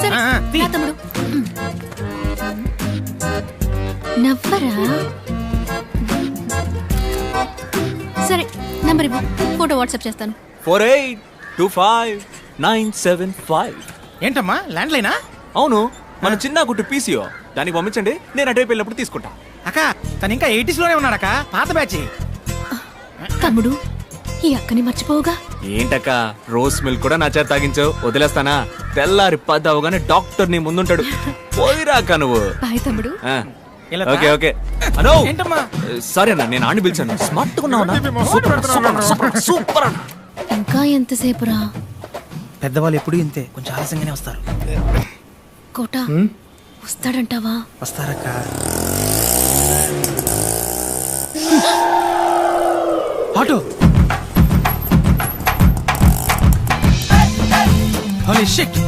సరే, రా తమ్ముడు. నవ్వరా. సరే నంబర్ ఇవ్వు, ఫోటో వాట్సాప్ చేస్తాను. 48259755. ఏంటమ్మా ల్యాండ్ లైనా? అవును, మన చిన్న గుట్టు పీసీఓ. దానికి పంపించండి, నేను అటువైపు వెళ్ళినప్పుడు తీసుకుంటా. అక్క తను ఇంకా 80s లోనే ఉన్నాడక్క, పాత బ్యాచ్. తమ్ముడు, ఈ అక్కని మర్చిపోవుగా. ఏంటక్క, రోస్ మిల్క్ కూడా నా చేత తాగించావు, వదిలేస్తానా? తెల్లారి 10 అవగానే డాక్టర్ నీ ముందుంటాడు. పోయిరాక నువ్వు. బాయ్ తమ్ముడు. Okay okay. అనో ఏంటమ్మా? సరే అన్న, నేను ఆడిని పిలిచాను. స్మార్ట్ ఉన్నావు. సూపర్. ఇంకా ఎంతసేపురా? పెద్దవాళ్ళు ఎప్పుడు ఇంతే, కొంచెం ఆలస్యంగానే వస్తారు. కోట వస్తాడంటావా? వస్తారక్క. ఆటో. Holy shit.